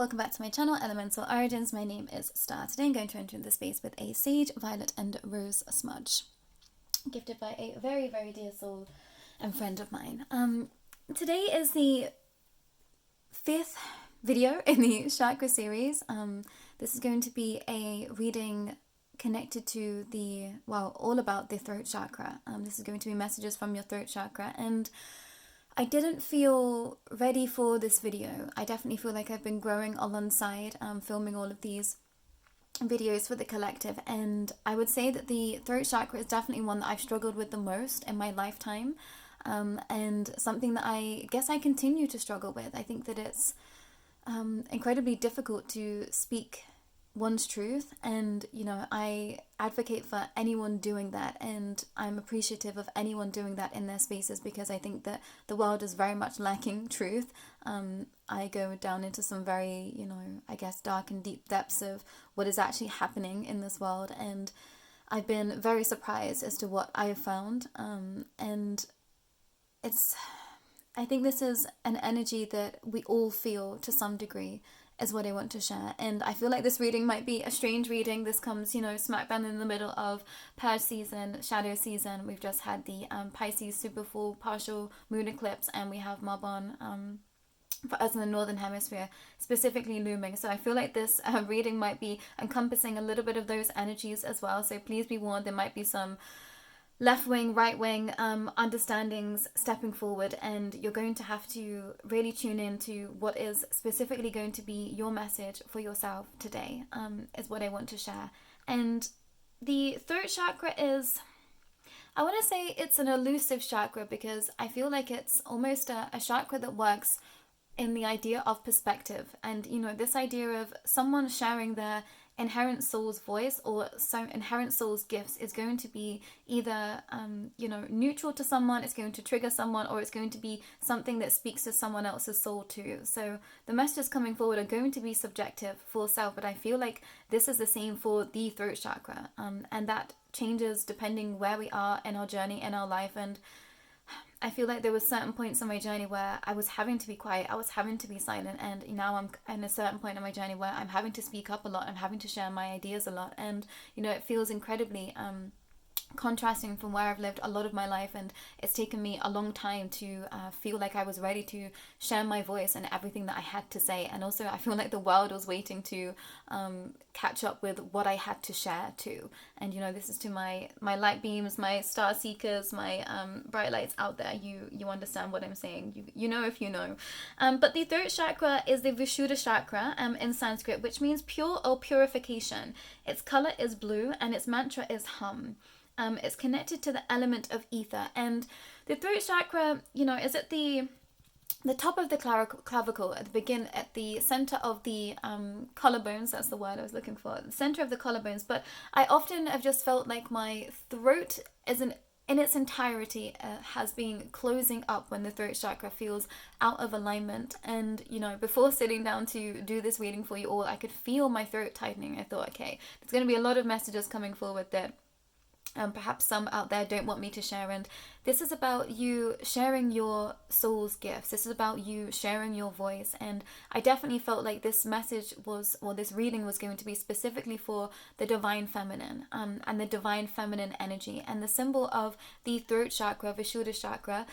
welcome back to my channel, Elemental Origins. My name is Starr. Today I'm going to enter into the space with a Sage, Violet and Rose smudge, gifted by a very, very dear soul and friend of mine. Today is the 5th video in the chakra series. This is going to be a reading connected to all about the throat chakra. This is going to be messages from your throat chakra, and I didn't feel ready for this video. I definitely feel like I've been growing alongside filming all of these videos for the collective, and I would say that the throat chakra is definitely one that I've struggled with the most in my lifetime, and something that I guess I continue to struggle with. I think that it's incredibly difficult to speak one's truth, and I advocate for anyone doing that, and I'm appreciative of anyone doing that in their spaces, because I think that the world is very much lacking truth. I go down into some very I guess dark and deep depths of what is actually happening in this world, and I've been very surprised as to what I have found, and I think this is an energy that we all feel to some degree, is what I want to share. And I feel like this reading might be a strange reading. This comes, smack bang in the middle of purge season, shadow season. We've just had the Pisces super full partial moon eclipse, and we have Mabon for us in the northern hemisphere specifically looming. So I feel like this reading might be encompassing a little bit of those energies as well. So please be warned, there might be some left wing, right wing understandings stepping forward, and you're going to have to really tune in to what is specifically going to be your message for yourself today, is what I want to share. And the throat chakra is, I want to say it's an elusive chakra, because I feel like it's almost a chakra that works in the idea of perspective, and this idea of someone sharing their inherent soul's voice or some inherent soul's gifts is going to be either neutral to someone, it's going to trigger someone, or it's going to be something that speaks to someone else's soul too. So the messages coming forward are going to be subjective for self, but I feel like this is the same for the throat chakra, and that changes depending where we are in our journey in our life. And I feel like there were certain points in my journey where I was having to be quiet, I was having to be silent, and now I'm in a certain point in my journey where I'm having to speak up a lot, I'm having to share my ideas a lot, and it feels incredibly contrasting from where I've lived a lot of my life, and it's taken me a long time to feel like I was ready to share my voice and everything that I had to say. And also I feel like the world was waiting to catch up with what I had to share too. And this is to my light beams, my star seekers, my bright lights out there. You understand what I'm saying, you know if you know. But the throat chakra is the Vishuddha chakra in Sanskrit, which means pure or purification. Its color is blue and its mantra is hum. It's connected to the element of ether, and the throat chakra, is at the top of the clavicle, at the center of the collarbones. That's the word I was looking for, the center of the collarbones. But I often have just felt like my throat in its entirety has been closing up when the throat chakra feels out of alignment. And before sitting down to do this reading for you all, I could feel my throat tightening. I thought, okay, there's going to be a lot of messages coming forward that perhaps some out there don't want me to share, and this is about you sharing your soul's gifts. This is about you sharing your voice, and I definitely felt like this message this reading was going to be specifically for the divine feminine, and the divine feminine energy. And the symbol of the throat chakra, Vishuddha chakra,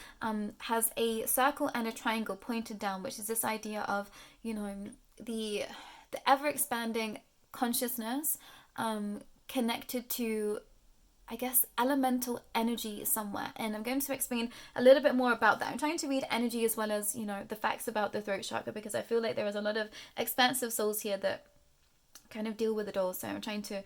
has a circle and a triangle pointed down, which is this idea of the ever expanding consciousness connected to, I guess, elemental energy somewhere. And I'm going to explain a little bit more about that. I'm trying to read energy as well as, the facts about the throat chakra, because I feel like there is a lot of expansive souls here that kind of deal with it all. So I'm trying to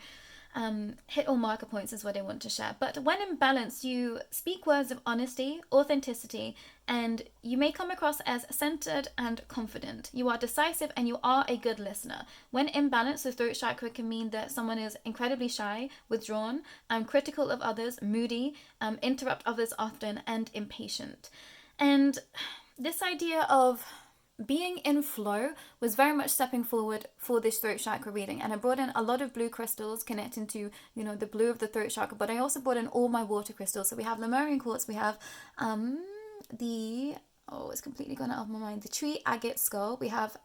hit all marker points is what I want to share. But when in balance, you speak words of honesty, authenticity, and you may come across as centered and confident. You are decisive and you are a good listener. When in balance, the throat chakra can mean that someone is incredibly shy, withdrawn, critical of others, moody, interrupt others often, and impatient. And this idea of being in flow was very much stepping forward for this throat chakra reading. And I brought in a lot of blue crystals connecting to the blue of the throat chakra, but I also brought in all my water crystals. So we have Lemurian quartz, we have it's completely gone out of my mind, the tree agate skull, we have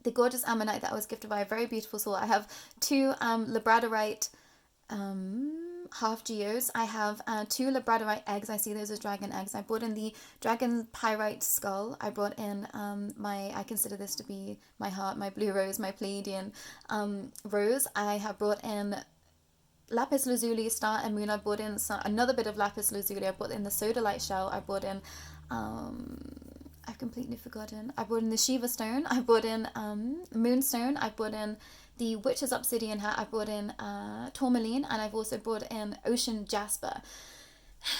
the gorgeous ammonite that I was gifted by a very beautiful soul. I have 2 labradorite half geos. I have 2 labradorite eggs. I see those as dragon eggs. I brought in the dragon pyrite skull. I brought in I consider this to be my heart, my blue rose, my Pleiadian rose. I have brought in lapis lazuli, star and moon. I brought in another bit of lapis lazuli. I brought in the sodalite shell. I brought in I've completely forgotten. I brought in the Shiva stone. I brought in moonstone. I brought in the witch's obsidian hat. I brought in tourmaline, and I've also brought in ocean jasper.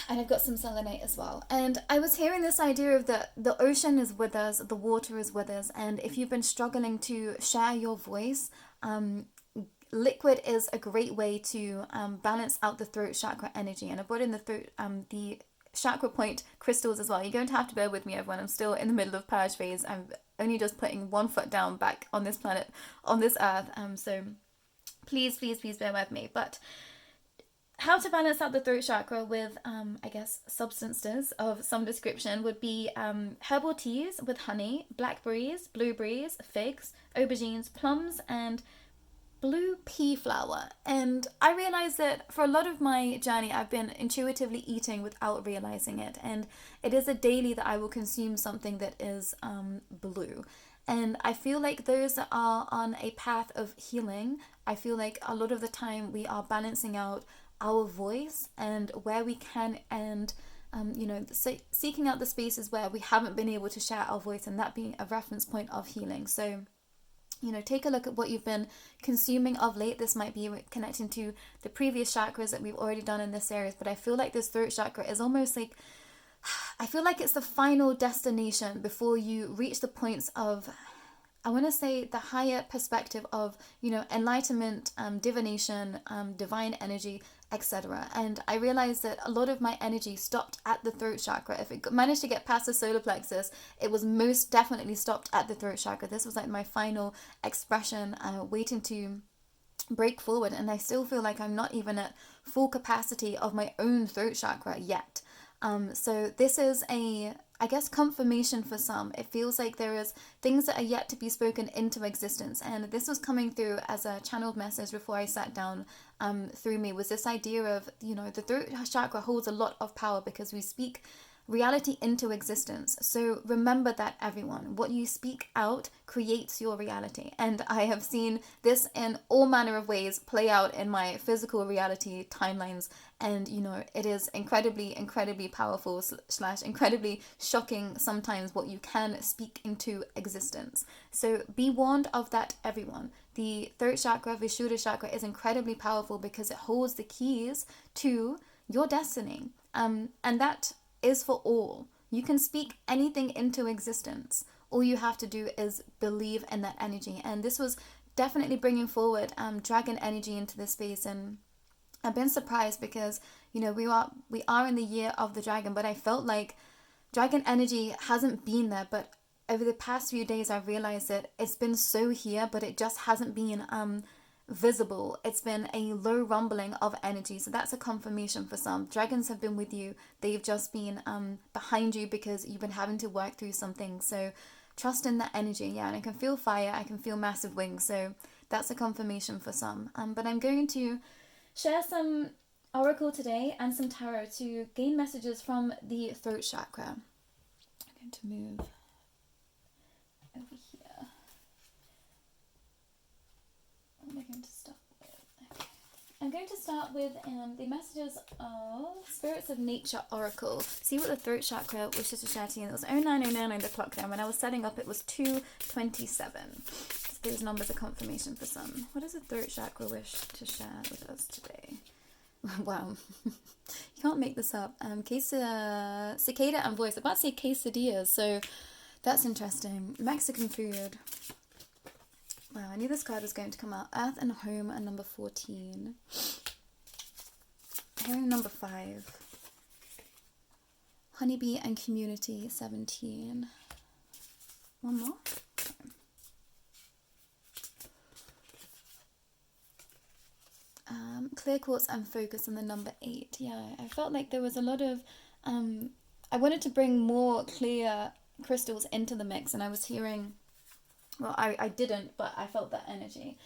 And I've got some selenite as well. And I was hearing this idea of the ocean is with us, the water is with us, and if you've been struggling to share your voice, liquid is a great way to balance out the throat chakra energy. And I brought in the chakra point crystals as well. You're going to have to bear with me, everyone. I'm still in the middle of purge phase. I'm only just putting 1 foot down back on this planet, on this earth. So please bear with me. But how to balance out the throat chakra with, I guess, substances of some description would be herbal teas with honey, blackberries, blueberries, figs, aubergines, plums, and blue pea flower. And I realized that for a lot of my journey I've been intuitively eating without realizing it, and it is a daily that I will consume something that is blue. And I feel like those that are on a path of healing, I feel like a lot of the time we are balancing out our voice and where we can, and seeking out the spaces where we haven't been able to share our voice, and that being a reference point of healing. So take a look at what you've been consuming of late. This might be connecting to the previous chakras that we've already done in this series, but I feel like this throat chakra is almost like, I feel like it's the final destination before you reach the points of, I want to say, the higher perspective of, enlightenment, divination, divine energy, etc. And I realized that a lot of my energy stopped at the throat chakra. If it managed to get past the solar plexus, it was most definitely stopped at the throat chakra. This was like my final expression, waiting to break forward. And I still feel like I'm not even at full capacity of my own throat chakra yet. So this is I guess, confirmation for some. It feels like there is things that are yet to be spoken into existence. And this was coming through as a channeled message before I sat down through me, was this idea of, the throat chakra holds a lot of power because we speak reality into existence. So remember that, everyone. What you speak out creates your reality. And I have seen this in all manner of ways play out in my physical reality timelines. And, it is incredibly powerful / incredibly shocking sometimes what you can speak into existence. So be warned of that, everyone. The throat chakra, Vishuddha chakra, is incredibly powerful because it holds the keys to your destiny. And that is for all. You can speak anything into existence. All you have to do is believe in that energy. And this was definitely bringing forward dragon energy into this space. And I've been surprised because, we are in the year of the dragon, but I felt like dragon energy hasn't been there. But over the past few days, I've realized that it's been so here, but it just hasn't been visible. It's been a low rumbling of energy. So that's a confirmation for some. Dragons have been with you. They've just been behind you because you've been having to work through something. So trust in that energy. Yeah, and I can feel fire. I can feel massive wings. So that's a confirmation for some. But I'm going to share some oracle today and some tarot to gain messages from the throat chakra. I'm going to move over here. What am I going to start with? Okay. I'm going to start with the messages of Spirits of Nature Oracle. See what the throat chakra wishes to share to you. It was 0909 on the clock there. When I was setting up, it was 2:27. So those numbers are confirmation for some. What does the throat chakra wish to share with us today? Wow. You can't make this up. Cicada and voice. I'm about to say quesadillas, so that's interesting. Mexican food. Wow, I knew this card was going to come out. Earth and Home and number 14. Hearing number 5. Honeybee and Community 17. One more. Okay. Clear Quartz and Focus on the number 8. Yeah, I felt like there was a lot of... I wanted to bring more clear crystals into the mix, and I was hearing Well, I didn't, but I felt that energy.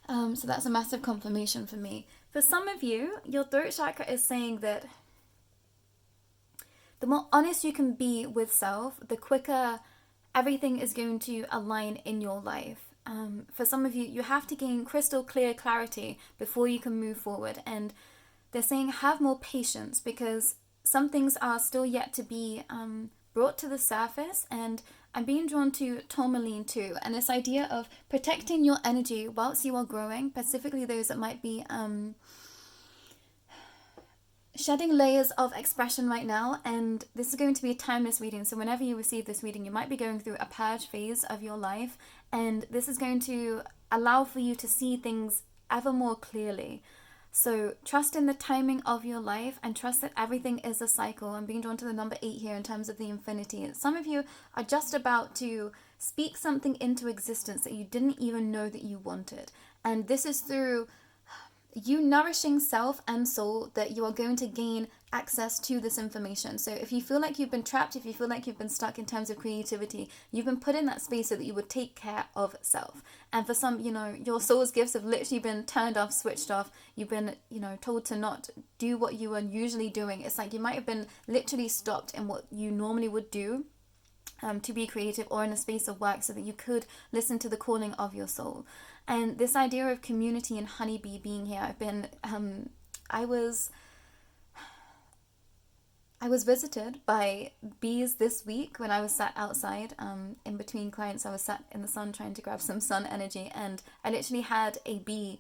So that's a massive confirmation for me. For some of you, your throat chakra is saying that the more honest you can be with self, the quicker everything is going to align in your life. For some of you, you have to gain crystal clear clarity before you can move forward. And they're saying have more patience, because some things are still yet to be brought to the surface. And I'm being drawn to tourmaline too, and this idea of protecting your energy whilst you are growing, specifically those that might be shedding layers of expression right now. And this is going to be a timeless reading, so whenever you receive this reading, you might be going through a purge phase of your life, and this is going to allow for you to see things ever more clearly. So trust in the timing of your life, and trust that everything is a cycle. I'm being drawn to the number 8 here in terms of the infinity. Some of you are just about to speak something into existence that you didn't even know that you wanted, and this is through you nourishing self and soul that you are going to gain access to this information. So if you feel like you've been trapped, if you feel like you've been stuck in terms of creativity, you've been put in that space so that you would take care of self. And for some, your soul's gifts have literally been turned off, switched off. You've been, told to not do what you are usually doing. It's like you might have been literally stopped in what you normally would do to be creative, or in a space of work, so that you could listen to the calling of your soul. And this idea of community and honeybee being here, I was visited by bees this week when I was sat outside in between clients. I was sat in the sun trying to grab some sun energy, and I literally had a bee,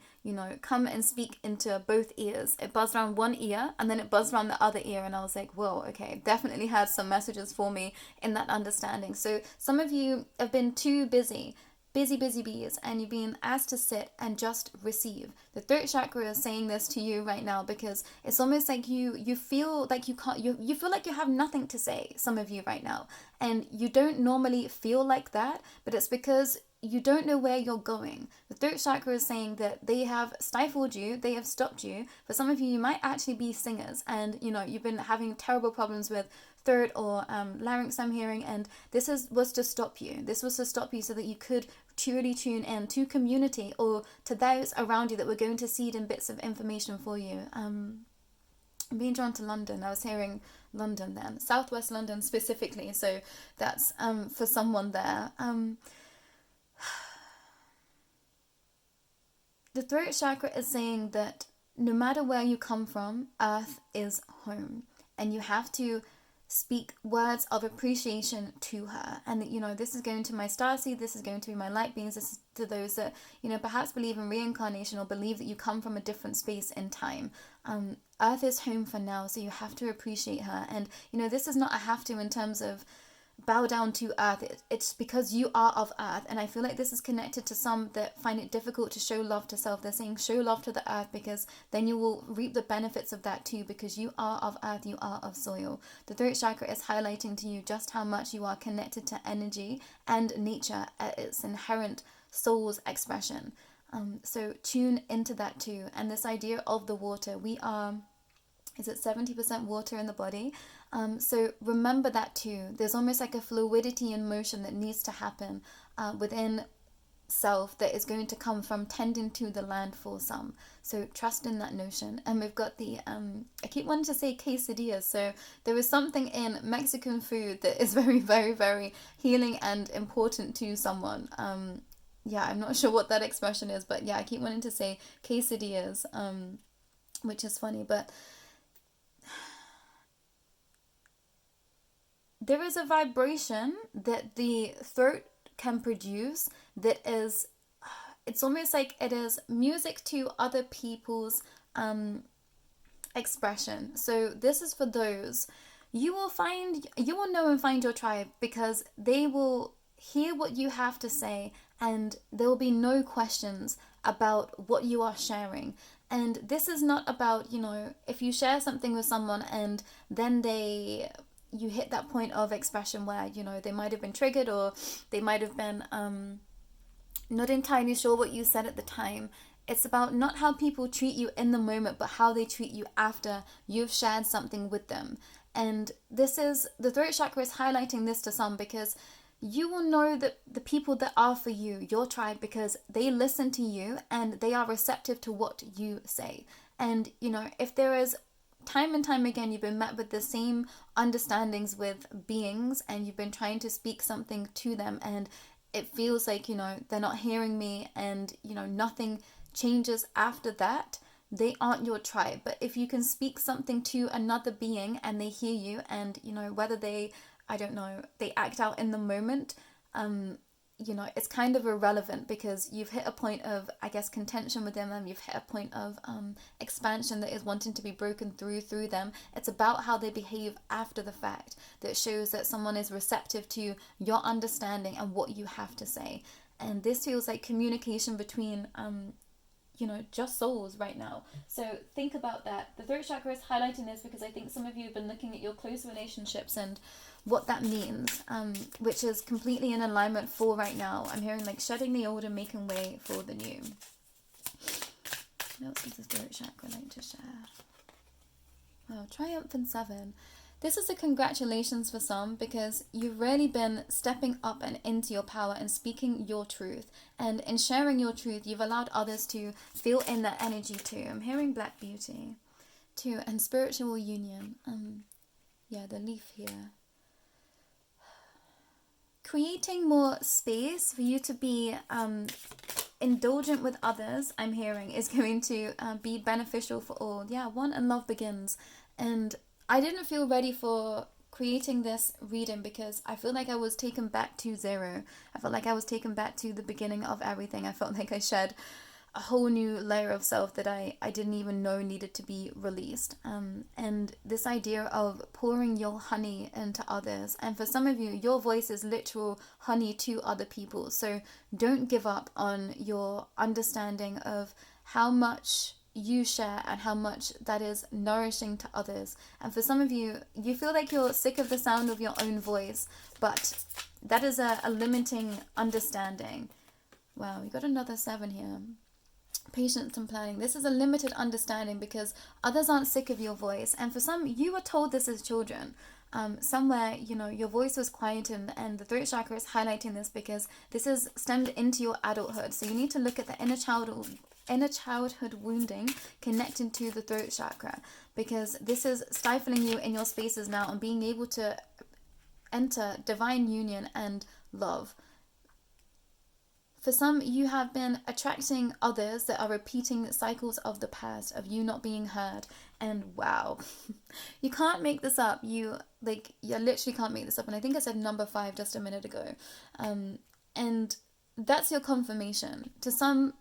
come and speak into both ears. It buzzed around one ear and then it buzzed around the other ear, and I was like, whoa, okay, definitely had some messages for me in that understanding. So some of you have been too busy bees, and you've been asked to sit and just receive. The throat chakra is saying this to you right now, because it's almost like you feel like you can't, you feel like you have nothing to say, some of you right now, and you don't normally feel like that, but it's because you don't know where you're going. The throat chakra is saying that they have stifled you, they have stopped you. For some of you, you might actually be singers, and you've been having terrible problems with throat or larynx, I'm hearing, and this was to stop you. This was to stop you so that you could truly tune in to community, or to those around you that were going to seed in bits of information for you. I'm being drawn to London. I was hearing London then, Southwest London specifically, so that's for someone there. The throat chakra is saying that no matter where you come from, Earth is home, and you have to speak words of appreciation to her. And this is going to my starseed, this is going to be my light beings, this is to those that perhaps believe in reincarnation, or believe that you come from a different space in time. Earth is home for now, so you have to appreciate her. And this is not a have to in terms of bow down to Earth. It's because you are of Earth, and I feel like this is connected to some that find it difficult to show love to self. They're saying show love to the Earth, because then you will reap the benefits of that too, because you are of Earth, you are of soil. The throat chakra is highlighting to you just how much you are connected to energy and nature at its inherent soul's expression. So tune into that too. And this idea of the water, is it 70% water in the body? So remember that too. There's almost like a fluidity and motion that needs to happen within self, that is going to come from tending to the land for some. So trust in that notion. And we've got the, I keep wanting to say quesadillas. So there is something in Mexican food that is very, very, very healing and important to someone. I'm not sure what that expression is, but I keep wanting to say quesadillas, which is funny, but there is a vibration that the throat can produce that is, it's almost like it is music to other people's expression. So this is for those, you will know and find your tribe, because they will hear what you have to say, and there will be no questions about what you are sharing. And this is not about, if you share something with someone and then you hit that point of expression where, they might have been triggered, or they might have been not entirely sure what you said at the time. It's about not how people treat you in the moment, but how they treat you after you've shared something with them. And this is, the throat chakra is highlighting this to some, because you will know that the people that are for you, your tribe, because they listen to you and they are receptive to what you say. And, you know, if there is time and time again, you've been met with the same understandings with beings and you've been trying to speak something to them and it feels like, you know, they're not hearing me and, you know, nothing changes after that, they aren't your tribe. But if you can speak something to another being and they hear you and, you know, whether they, I don't know, they act out in the moment, you know, it's kind of irrelevant because you've hit a point of, I guess, contention within them. You've hit a point of expansion that is wanting to be broken through them. It's about how they behave after the fact that shows that someone is receptive to your understanding and what you have to say. And this feels like communication between you know, just souls right now. So think about that. The throat chakra is highlighting this because I think some of you have been looking at your close relationships and what that means, which is completely in alignment for right now. I'm hearing like shedding the old and making way for the new. What else does the throat chakra like to share? Wow, triumphant 7. This is a congratulations for some because you've really been stepping up and into your power and speaking your truth. And in sharing your truth, you've allowed others to feel in that energy too. I'm hearing Black Beauty too, and spiritual union. Yeah, the leaf here. Creating more space for you to be indulgent with others, I'm hearing, is going to be beneficial for all. Yeah, one and love begins. And I didn't feel ready for creating this reading because I feel like I was taken back to zero. I felt like I was taken back to the beginning of everything. I felt like I shed a whole new layer of self that I didn't even know needed to be released. And this idea of pouring your honey into others. And for some of you, your voice is literal honey to other people. So don't give up on your understanding of how much you share and how much that is nourishing to others. And for some of you, you feel like you're sick of the sound of your own voice, but that is a limiting understanding. Wow, we got another 7 here. Patience and planning. This is a limited understanding because others aren't sick of your voice. And for some, you were told this as children. Somewhere, you know, your voice was quietened, and the throat chakra is highlighting this because this is stemmed into your adulthood. So you need to look at the inner childhood wounding connected to the throat chakra, because this is stifling you in your spaces now and being able to enter divine union and love. For some, you have been attracting others that are repeating cycles of the past, of you not being heard. And wow, you can't make this up. You literally can't make this up. And I think I said number 5 just a minute ago. And that's your confirmation. To some,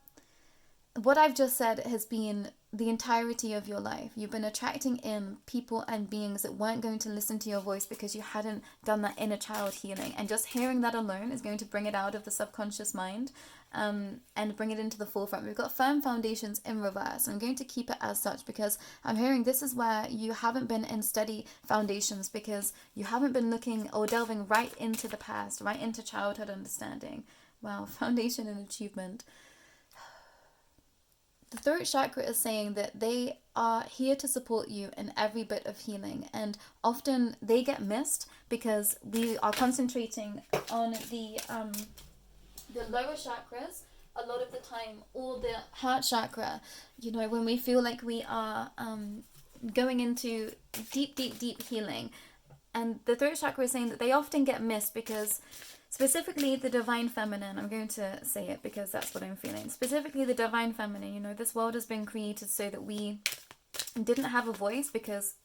what I've just said has been the entirety of your life. You've been attracting in people and beings that weren't going to listen to your voice because you hadn't done that inner child healing. And just hearing that alone is going to bring it out of the subconscious mind and bring it into the forefront. We've got firm foundations in reverse. I'm going to keep it as such because I'm hearing this is where you haven't been in steady foundations because you haven't been looking or delving right into the past, right into childhood understanding. Wow, foundation and achievement. The throat chakra is saying that they are here to support you in every bit of healing, and often they get missed because we are concentrating on the lower chakras a lot of the time, or the heart chakra. You know, when we feel like we are going into deep healing, and the throat chakra is saying that they often get missed because specifically the divine feminine, I'm going to say it because that's what I'm feeling. Specifically the divine feminine, you know, this world has been created so that we didn't have a voice because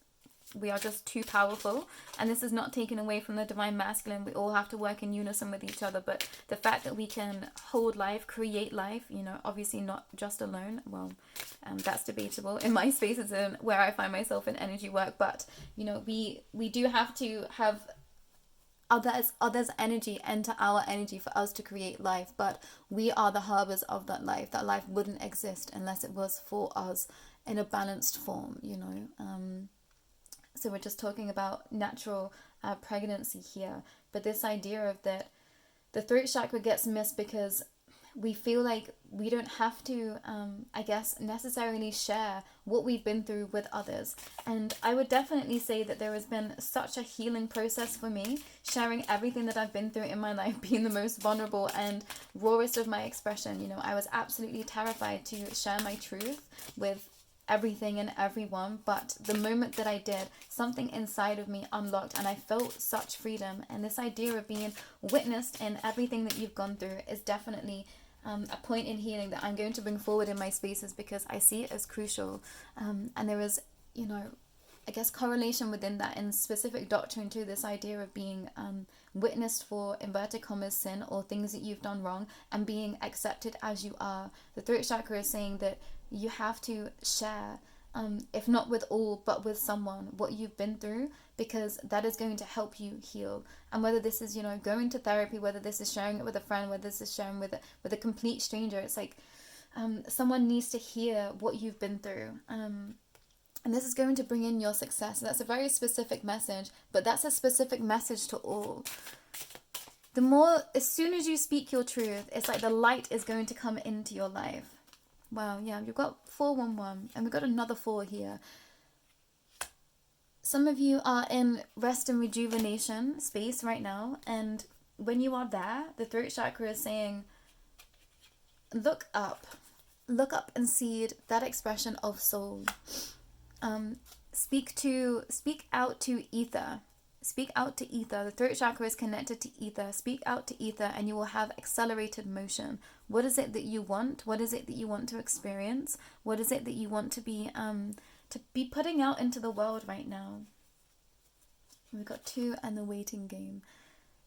we are just too powerful. And this is not taken away from the divine masculine. We all have to work in unison with each other. But the fact that we can hold life, create life, you know, obviously not just alone. Well, that's debatable. In my spaces and where I find myself in energy work. But, you know, we do have to have others energy enter our energy for us to create life, but we are the harbors of that life. That life wouldn't exist unless it was for us in a balanced form, you know. So we're just talking about natural pregnancy here, but this idea of that the throat chakra gets missed because we feel like we don't have to, I guess, necessarily share what we've been through with others. And I would definitely say that there has been such a healing process for me, sharing everything that I've been through in my life, being the most vulnerable and rawest of my expression. You know, I was absolutely terrified to share my truth with everything and everyone, but the moment that I did, something inside of me unlocked and I felt such freedom. And this idea of being witnessed in everything that you've gone through is definitely a point in healing that I'm going to bring forward in my spaces, because I see it as crucial. And there is, you know, I guess correlation within that in specific doctrine to this idea of being witnessed for inverted commas sin or things that you've done wrong and being accepted as you are. The throat chakra is saying that you have to share, if not with all, but with someone, what you've been through, because that is going to help you heal. And whether this is, you know, going to therapy, whether this is sharing it with a friend, whether this is sharing with a complete stranger, it's like someone needs to hear what you've been through. And this is going to bring in your success. That's a very specific message, but that's a specific message to all. The more, as soon as you speak your truth, it's like the light is going to come into your life. Wow, yeah, you've got 411, and we've got another 4 here. Some of you are in rest and rejuvenation space right now, and when you are there, the throat chakra is saying, look up and see that expression of soul. Speak out to ether. Speak out to ether. The throat chakra is connected to ether. Speak out to ether and you will have accelerated motion. What is it that you want? What is it that you want to experience? What is it that you want to be putting out into the world right now? We've got 2 and the waiting game.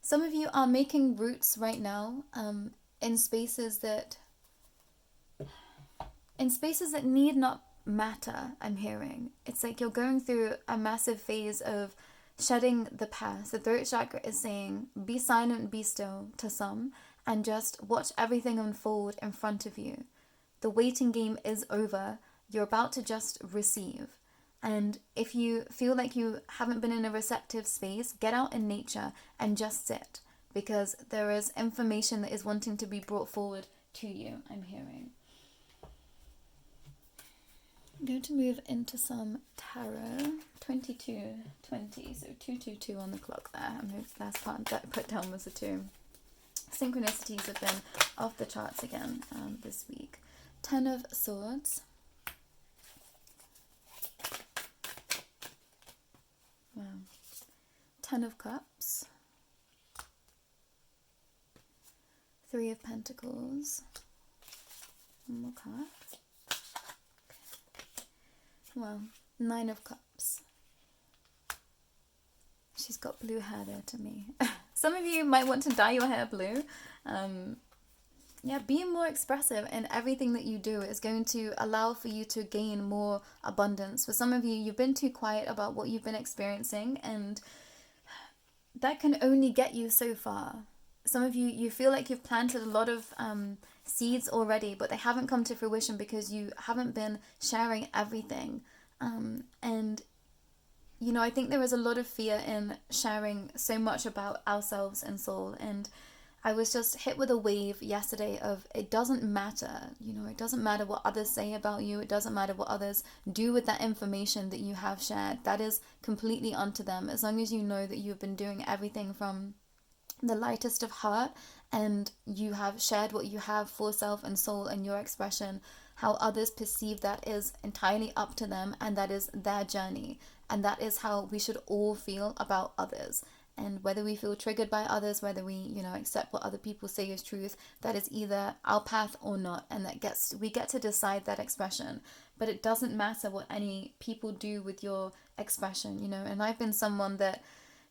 Some of you are making roots right now in spaces that need not matter, I'm hearing. It's like you're going through a massive phase of shedding the past. The throat chakra is saying, be silent, be still to some, and just watch everything unfold in front of you. The waiting game is over. You're about to just receive. And if you feel like you haven't been in a receptive space, get out in nature and just sit, because there is information that is wanting to be brought forward to you, I'm hearing. I'm going to move into some tarot. 22:20, so 222 on the clock there. And the last part that I put down was a 2. Synchronicities have been off the charts again this week. 10 of Swords. Wow. 10 of Cups. 3 of Pentacles. One more card. Well, 9 of Cups. She's got blue hair there to me. Some of you might want to dye your hair blue. Yeah, being more expressive in everything that you do is going to allow for you to gain more abundance. For some of you, you've been too quiet about what you've been experiencing, and that can only get you so far. Some of you, you feel like you've planted a lot of seeds already, but they haven't come to fruition because you haven't been sharing everything. And, you know, I think there is a lot of fear in sharing so much about ourselves and soul. And I was just hit with a wave yesterday of, it doesn't matter, you know, it doesn't matter what others say about you. It doesn't matter what others do with that information that you have shared. That is completely onto them. As long as you know that you've been doing everything from the lightest of heart, and you have shared what you have for self and soul and your expression. How others perceive that is entirely up to them, and that is their journey, and that is how we should all feel about others. And whether we feel triggered by others, whether we, you know, accept what other people say is truth, that is either our path or not, and we get to decide that expression. But it doesn't matter what any people do with your expression, you know. And I've been someone that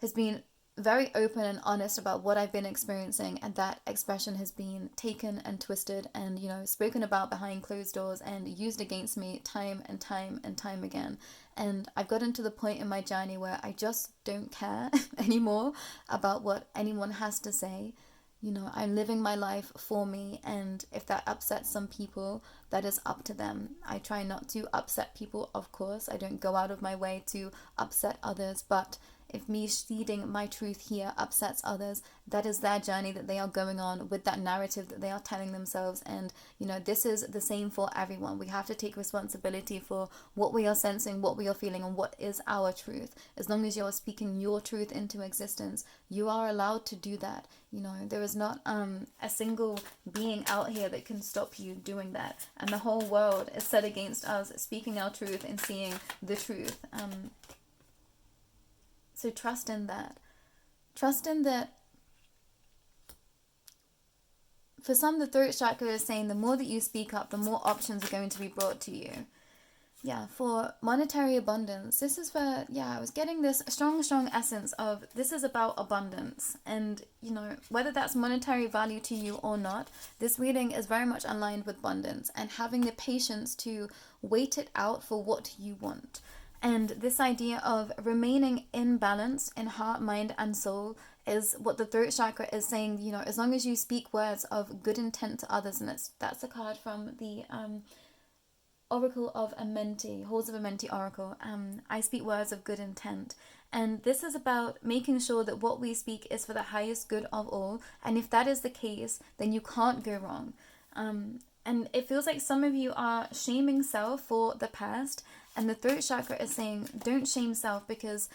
has been very open and honest about what I've been experiencing, and that expression has been taken and twisted and, you know, spoken about behind closed doors and used against me time and time and time again. And I've gotten to the point in my journey where I just don't care anymore about what anyone has to say. You know, I'm living my life for me, and if that upsets some people, that is up to them. I try not to upset people, of course. I don't go out of my way to upset others, but if me seeding my truth here upsets others, that is their journey that they are going on with that narrative that they are telling themselves. And, you know, this is the same for everyone. We have to take responsibility for what we are sensing, what we are feeling, and what is our truth. As long as you're speaking your truth into existence, you are allowed to do that. You know, there is not a single being out here that can stop you doing that. And the whole world is set against us speaking our truth and seeing the truth. So trust in that. Trust in that. For some, the throat chakra is saying the more that you speak up, the more options are going to be brought to you. Yeah, for monetary abundance, this is where, I was getting this strong essence of this is about abundance. And, you know, whether that's monetary value to you or not, this reading is very much aligned with abundance and having the patience to wait it out for what you want. And this idea of remaining in balance in heart, mind, and soul is what the throat chakra is saying. You know, as long as you speak words of good intent to others, and that's a card from the Oracle of Amenti, Halls of Amenti Oracle. I speak words of good intent. And this is about making sure that what we speak is for the highest good of all. And if that is the case, then you can't go wrong. And it feels like some of you are shaming self for the past. And the throat chakra is saying, don't shame self, because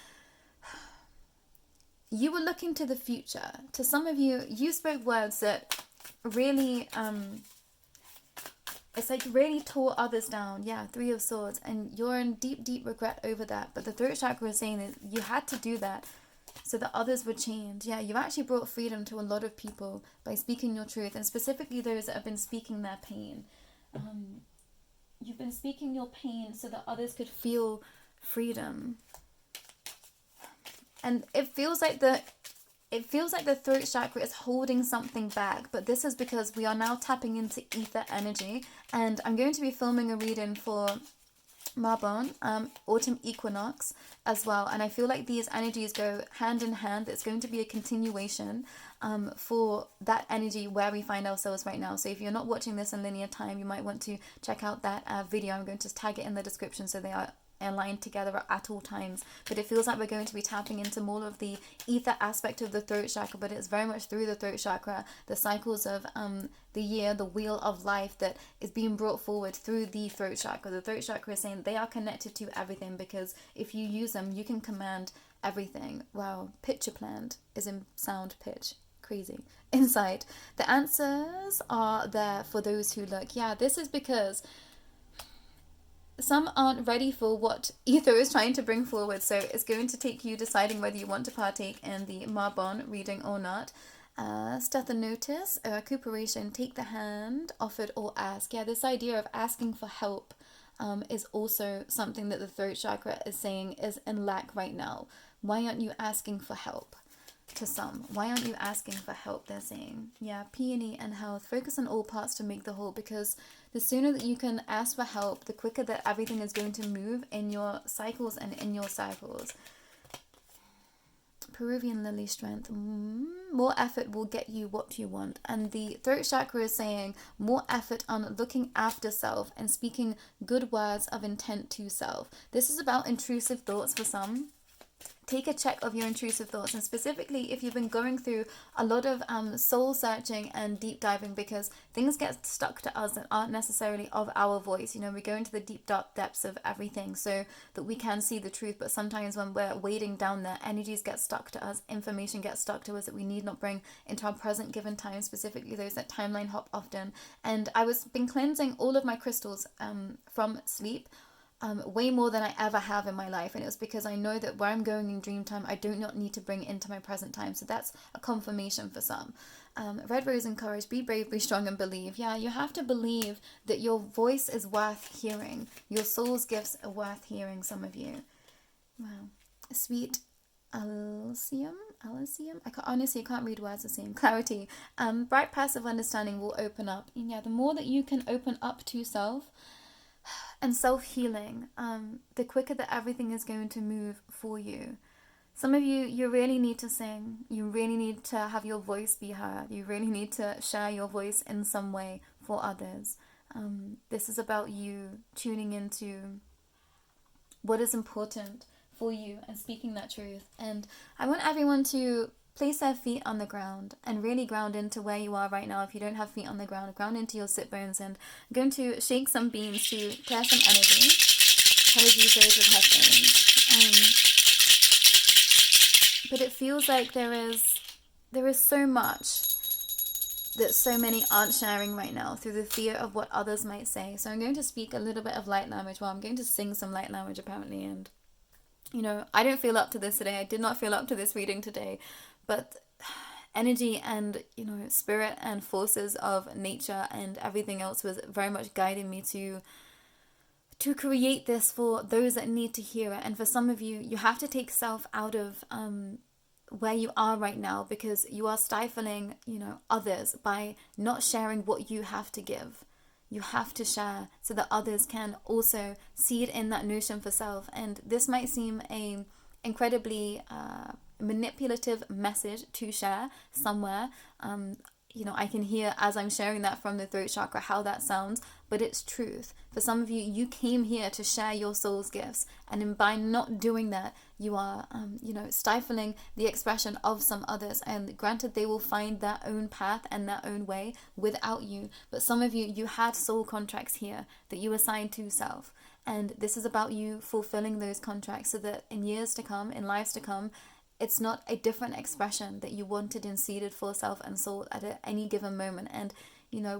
you were looking to the future. To some of you, you spoke words that really, it's like really tore others down. Yeah, Three of Swords. And you're in deep regret over that. But the throat chakra is saying that you had to do that so that others would change. Yeah, you've actually brought freedom to a lot of people by speaking your truth. And specifically those that have been speaking their pain. You've been speaking your pain so that others could feel freedom. And it feels like the throat chakra is holding something back, but this is because we are now tapping into ether energy. And I'm going to be filming a reading for Marbon, autumn equinox as well, and I feel like these energies go hand in hand. It's going to be a continuation for that energy where we find ourselves right now. So if you're not watching this in linear time, you might want to check out that video. I'm going to tag it in the description so they are aligned together at all times. But it feels like we're going to be tapping into more of the ether aspect of the throat chakra, but it's very much through the throat chakra, the cycles of the year, the wheel of life that is being brought forward through the throat chakra. The throat chakra is saying they are connected to everything, because if you use them, you can command everything. Wow, picture planned is in sound pitch. Crazy. Insight. The answers are there for those who look. Yeah, this is because some aren't ready for what ether is trying to bring forward. So it's going to take you deciding whether you want to partake in the Marbon reading or not. Notice, recuperation, take the hand, offered or ask. Yeah, this idea of asking for help is also something that the throat chakra is saying is in lack right now. Why aren't you asking for help? To some, why aren't you asking for help? They're saying, yeah, peony and health. Focus on all parts to make the whole, because the sooner that you can ask for help, the quicker that everything is going to move in your cycles and in your cycles. Peruvian lily strength. More effort will get you what you want. And the throat chakra is saying more effort on looking after self and speaking good words of intent to self. This is about intrusive thoughts for some. Take a check of your intrusive thoughts, and specifically if you've been going through a lot of soul searching and deep diving, because things get stuck to us that aren't necessarily of our voice. You know, we go into the deep dark depths of everything so that we can see the truth, but sometimes when we're wading down there, energies get stuck to us, information gets stuck to us that we need not bring into our present given time, specifically those that timeline hop often. And I was been cleansing all of my crystals from sleep, way more than I ever have in my life, and it was because I know that where I'm going in dream time, I do not need to bring into my present time. So that's a confirmation for some. Red Rose and Courage, be brave, be strong, and believe. Yeah, you have to believe that your voice is worth hearing. Your soul's gifts are worth hearing, some of you. Wow. Sweet Alcium. I can't read words the same. Clarity. Bright passive understanding will open up. And yeah, the more that you can open up to self and self-healing, the quicker that everything is going to move for you. Some of you really need to sing. You really need to have your voice be heard. You really need to share your voice in some way for others. This is about you tuning into what is important for you and speaking that truth. And I want everyone to place their feet on the ground and really ground into where you are right now. If you don't have feet on the ground, ground into your sit bones, and I'm going to shake some beans to clear some energy. Apologies those with headphones. But it feels like there is so much that so many aren't sharing right now through the fear of what others might say. So I'm going to speak a little bit of light language. Well, I'm going to sing some light language apparently, and I don't feel up to this today. I did not feel up to this reading today, but energy and spirit and forces of nature and everything else was very much guiding me to create this for those that need to hear it. And for some of you, you have to take self out of where you are right now, because you are stifling others by not sharing what you have to give. You have to share so that others can also seed in that notion for self. And this might seem a incredibly manipulative message to share somewhere. I can hear as I'm sharing that from the throat chakra how that sounds, but it's truth. For some of you, you came here to share your soul's gifts, and by not doing that, you are, stifling the expression of some others. And granted, they will find their own path and their own way without you. But some of you, you had soul contracts here that you assigned to self. And this is about you fulfilling those contracts so that in years to come, in lives to come, it's not a different expression that you wanted and seeded for self and soul at any given moment. And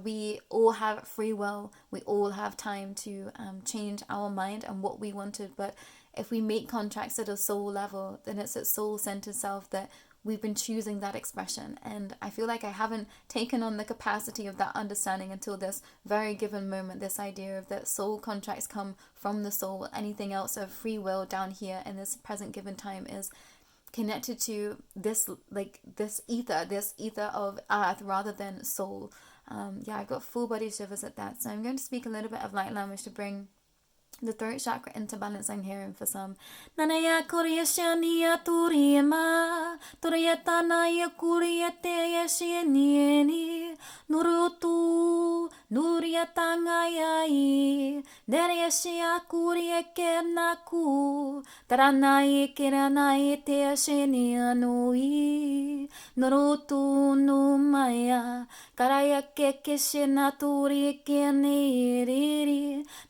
we all have free will. We all have time to change our mind and what we wanted. But if we make contracts at a soul level, then it's at soul-centered self that we've been choosing that expression. And I feel like I haven't taken on the capacity of that understanding until this very given moment. This idea of that soul contracts come from the soul. Anything else of free will down here in this present given time is connected to this ether of earth rather than soul. I've got full body shivers at that. So I'm going to speak a little bit of light language to bring the throat chakra into balance. I'm hearing for some. Nanaya korea shania turima, turiyatana kuriate yashinieni, nurutu, nuriyatangayai, dereshia kuriake naku, taranai kiranai te yashinianui, nurutu numaya, karayake kishina turikeni,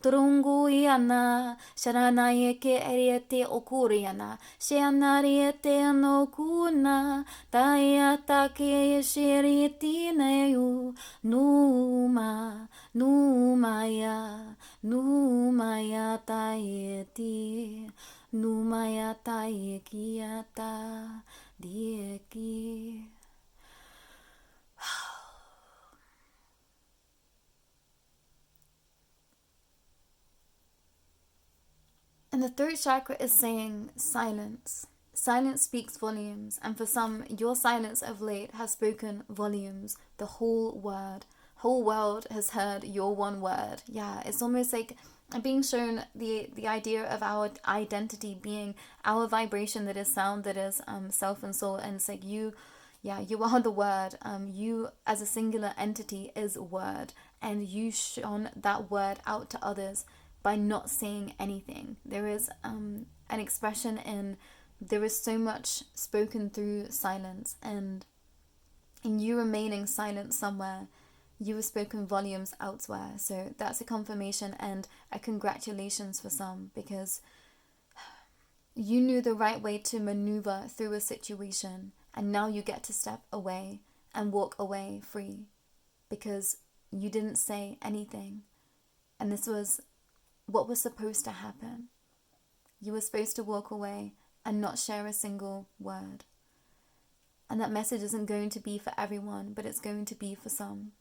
turunguya. Sharanaye ke eriete okuriana, Shanariete no kuna, Tayata ke shiriti neu, Numa, Numaya, Numaya tayeti, Numaya tayekiata, Dieki. And the throat chakra is saying silence. Silence speaks volumes. And for some, your silence of late has spoken volumes. The whole world has heard your one word. Yeah, it's almost like I'm being shown the idea of our identity being our vibration that is sound, that is self and soul. And it's like you are the word. You as a singular entity is word. And you shone that word out to others by not saying anything. There is an expression there is so much spoken through silence, and in you remaining silent somewhere, you have spoken volumes elsewhere. So that's a confirmation and a congratulations for some, because you knew the right way to maneuver through a situation, and now you get to step away and walk away free because you didn't say anything. And this was what was supposed to happen. You were supposed to walk away and not share a single word. And that message isn't going to be for everyone, but it's going to be for some.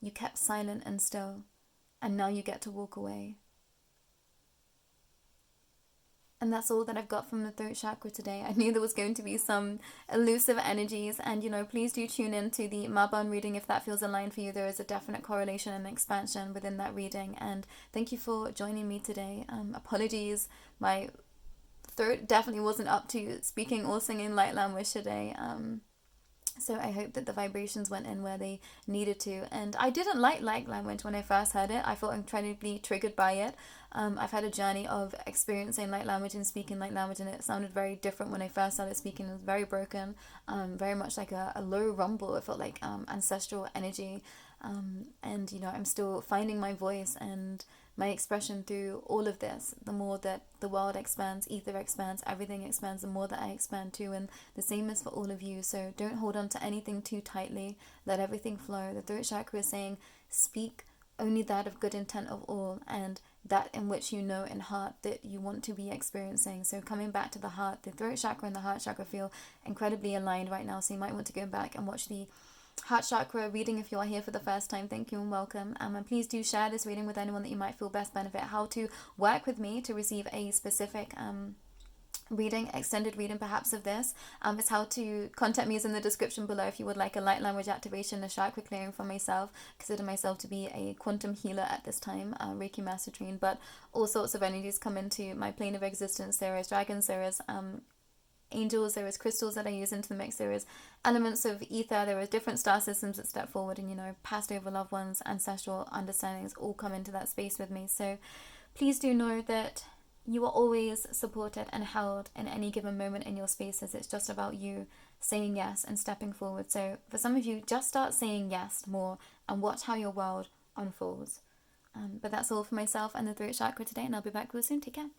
You kept silent and still, and now you get to walk away. And that's all that I've got from the throat chakra today. I knew there was going to be some elusive energies, and please do tune in to the Maban reading if that feels aligned for you. There is a definite correlation and expansion within that reading. And thank you for joining me today. Apologies, my throat definitely wasn't up to speaking or singing light language today. So I hope that the vibrations went in where they needed to. And I didn't like light language when I first heard it. I felt incredibly triggered by it. I've had a journey of experiencing light language and speaking light language, and it sounded very different when I first started speaking. It was very broken, very much like a low rumble. It felt like ancestral energy. And, you know, I'm still finding my voice and my expression through all of this. The more that the world expands, ether expands, everything expands, the more that I expand too. And the same is for all of you. So don't hold on to anything too tightly. Let everything flow. The throat chakra is saying, speak only that of good intent of all, and that in which you know in heart that you want to be experiencing. So coming back to the heart, the throat chakra and the heart chakra feel incredibly aligned right now. So you might want to go back and watch the Heart Chakra reading if you are here for the first time. Thank you and welcome. And please do share this reading with anyone that you might feel best benefit. How to work with me to receive a specific reading, extended reading perhaps of this, is how to contact me is in the description below if you would like a light language activation, a chakra clearing for myself. Consider myself to be a quantum healer at this time, Reiki Master Train, but all sorts of energies come into my plane of existence. There is dragons, there is angels, there is crystals that I use into the mix, there is elements of ether, there is different star systems that step forward, and, you know, past over loved ones, ancestral understandings all come into that space with me. So please do know that you are always supported and held in any given moment in your spaces. It's just about you saying yes and stepping forward. So for some of you, just start saying yes more and watch how your world unfolds. But that's all for myself and the throat chakra today, and I'll be back real soon. Take care.